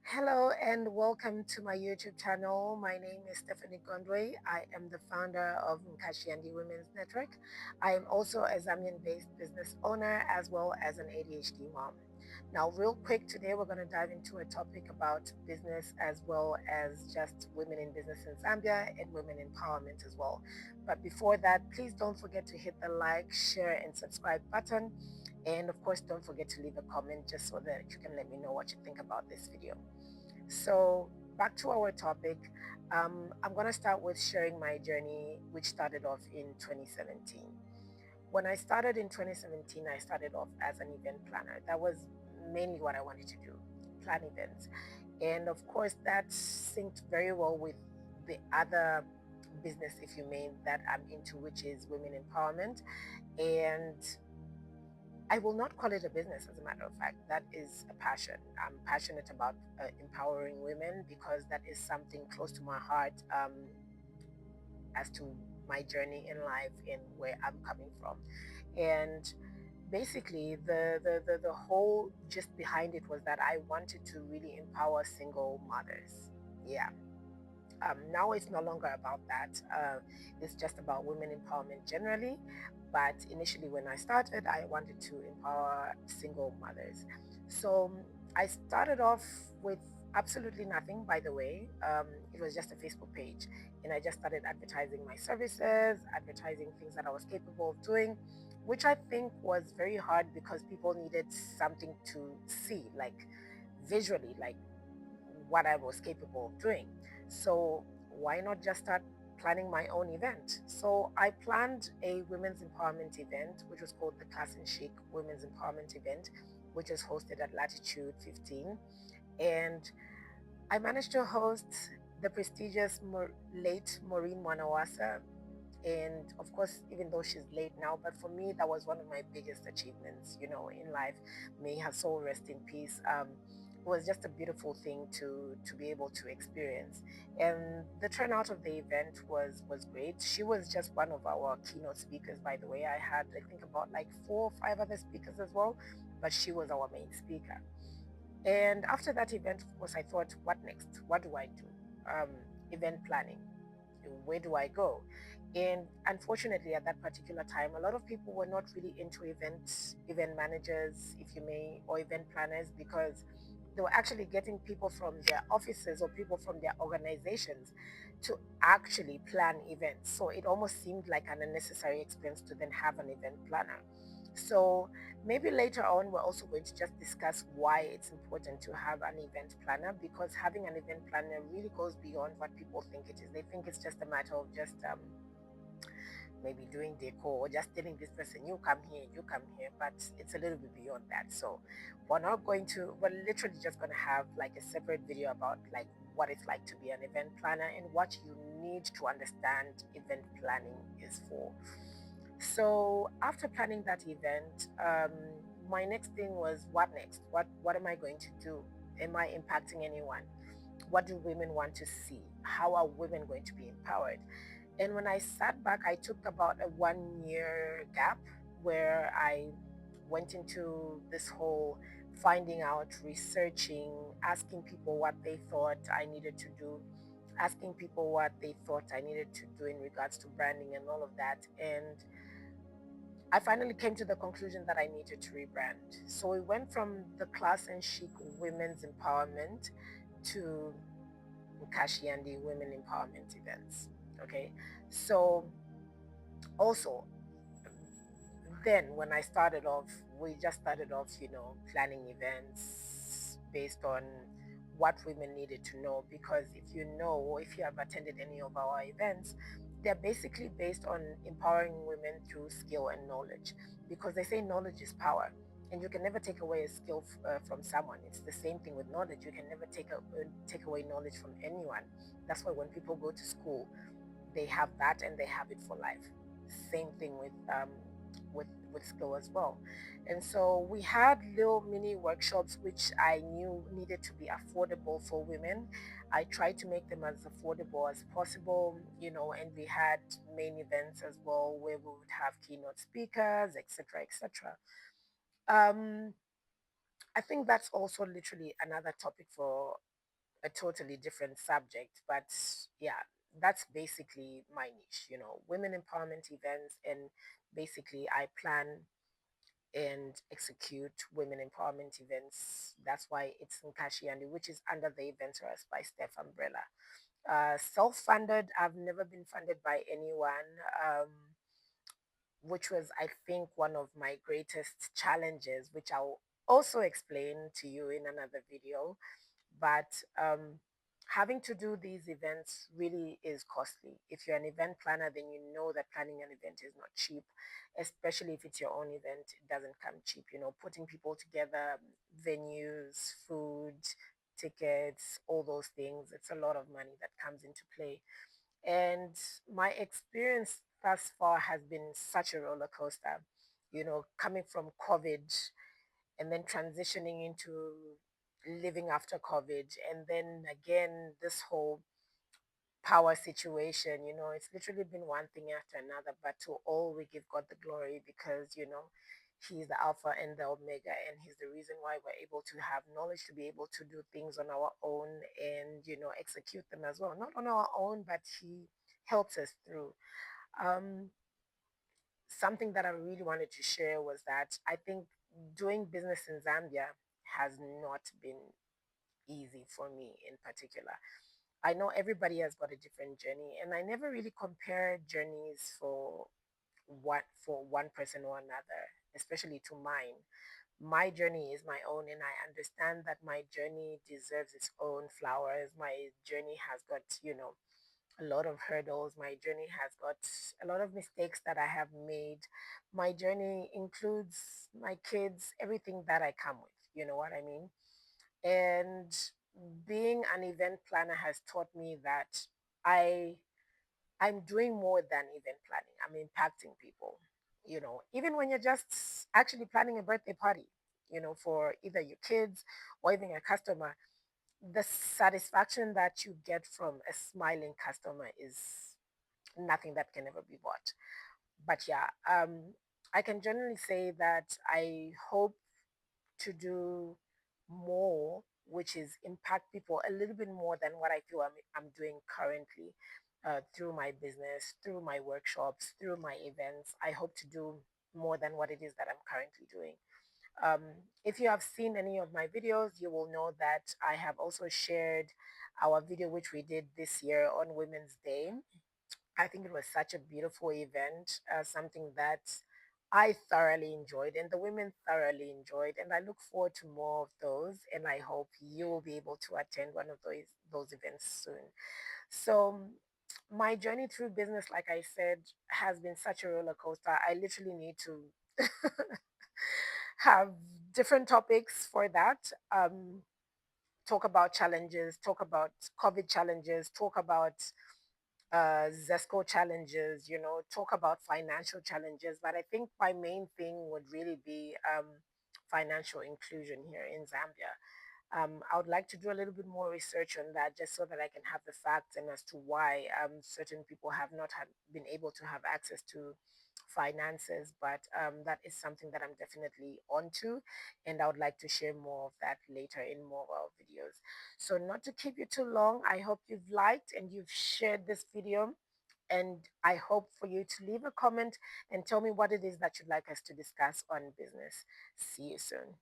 Hello and welcome to my YouTube channel. My name is Stephanie Gondwe. I am the founder of Nkashiandi Women's Network. I am also a Zambian-based business owner as well as an ADHD mom. Now, real quick, today we're going to dive into a topic about business as well as just women in business in Zambia and women empowerment as well. But before that, please don't forget to hit the like, share, and subscribe button. And of course, don't forget to leave a comment just so that you can let me know what you think about this video. So, back to our topic. I'm going to start with sharing my journey, which started off in 2017. When I started in 2017, I started off as an event planner. That was mainly what I wanted to do, plan events. And of course, that synced very well with the other business, if you may, that I'm into, which is women empowerment. And I will not call it a business, as a matter of fact. That is a passion. I'm passionate about empowering women because that is something close to my heart as to my journey in life and where I'm coming from. And basically, the whole gist behind it was that I wanted to really empower single mothers. Yeah. Now it's no longer about that. It's just about women empowerment generally. But initially, when I started, I wanted to empower single mothers. So I started off with absolutely nothing, by the way. It was just a Facebook page. And I just started advertising my services, advertising things that I was capable of doing, which I think was very hard because people needed something to see, like visually, like what I was capable of doing. So why not just start planning my own event? So I planned a women's empowerment event, which was called the Class and Chic Women's Empowerment Event, which is hosted at Latitude 15. And I managed to host the prestigious late Maureen Wanawasa. And of course, even though she's late now, but for me, that was one of my biggest achievements, in life. May her soul rest in peace. It was just a beautiful thing to be able to experience, and the turnout of the event was great. She was just one of our keynote speakers, by the way. I had, I think, about like 4 or 5 other speakers as well, but she was our main speaker. And after that event, of course, I thought, what next? What do I do? Event planning. Where do I go? And unfortunately, at that particular time, a lot of people were not really into event managers, if you may, or event planners, because they were actually getting people from their offices or people from their organizations to actually plan events. So it almost seemed like an unnecessary expense to then have an event planner. So maybe later on, we're also going to just discuss why it's important to have an event planner, because having an event planner really goes beyond what people think it is. They think it's just a matter of just maybe doing decor or just telling this person, you come here, but it's a little bit beyond that. So we're literally just going to have like a separate video about like what it's like to be an event planner and what you need to understand event planning is for. So after planning that event, my next thing was, what next? What am I going to do? Am I impacting anyone? What do women want to see? How are women going to be empowered? And when I sat back, I took about a 1 year gap where I went into this whole finding out, researching, asking people what they thought I needed to do, asking people what they thought I needed to do in regards to branding and all of that. And I finally came to the conclusion that I needed to rebrand. So we went from the Class and Chic Women's Empowerment to Kashiandi Women Empowerment Events. Okay. So also, then when I started off, we just started off, planning events based on what women needed to know. Because if you know, or if you have attended any of our events, they're basically based on empowering women through skill and knowledge. Because they say knowledge is power. And you can never take away a skill from someone. It's the same thing with knowledge. You can never take away knowledge from anyone. That's why when people go to school, they have that and they have it for life. Same thing with skill as well. And so we had little mini workshops which I knew needed to be affordable for women. I tried to make them as affordable as possible, and we had main events as well where we would have keynote speakers, etc., etc. um I think that's also literally another topic for a totally different subject. But yeah, that's basically my niche, women empowerment events. And basically, I plan and execute women empowerment events. That's why it's Nkashiandi, which is under the Eventers by Steph umbrella. Self-funded, I've never been funded by anyone, which was, I think, one of my greatest challenges, which I'll also explain to you in another video. But having to do these events really is costly. If you're an event planner, then you know that planning an event is not cheap, especially if it's your own event. It doesn't come cheap. Putting people together, venues, food, tickets, all those things. It's a lot of money that comes into play. And my experience thus far has been such a roller coaster, coming from COVID and then transitioning into living after COVID. And then again, this whole power situation, it's literally been one thing after another. But to all, we give God the glory because, He's the Alpha and the Omega, and He's the reason why we're able to have knowledge to be able to do things on our own and, execute them as well. Not on our own, but He helps us through. Um, Something that I really wanted to share was that I think doing business in Zambia has not been easy for me in particular. I know everybody has got a different journey, and I never really compare journeys for one person or another, especially to mine. My journey is my own, and I understand that my journey deserves its own flowers. My journey has got, a lot of hurdles. My journey has got a lot of mistakes that I have made. My journey includes my kids, everything that I come with. You know what I mean? And being an event planner has taught me that I I'm doing more than event planning. I'm impacting people. Even when you're just actually planning a birthday party, for either your kids or even a customer, the satisfaction that you get from a smiling customer is nothing that can ever be bought. But yeah, I can generally say that I hope to do more, which is impact people a little bit more than what I feel I'm doing currently, through my business, through my workshops, through my events. I hope to do more than what it is that I'm currently doing. Um, if you have seen any of my videos, you will know that I have also shared our video, which we did this year on Women's Day. I think it was such a beautiful event, something that I thoroughly enjoyed and the women thoroughly enjoyed. And I look forward to more of those. And I hope you will be able to attend one of those events soon. So, my journey through business, like I said, has been such a roller coaster. I literally need to have different topics for that. Talk about challenges, talk about COVID challenges, talk about ZESCO challenges, talk about financial challenges. But I think my main thing would really be financial inclusion here in Zambia. I would like to do a little bit more research on that just so that I can have the facts and as to why certain people have not been able to have access to finances. But that is something that I'm definitely onto, and I would like to share more of that later in more of our videos. So, not to keep you too long, I hope you've liked and you've shared this video. And I hope for you to leave a comment and tell me what it is that you'd like us to discuss on business. See you soon.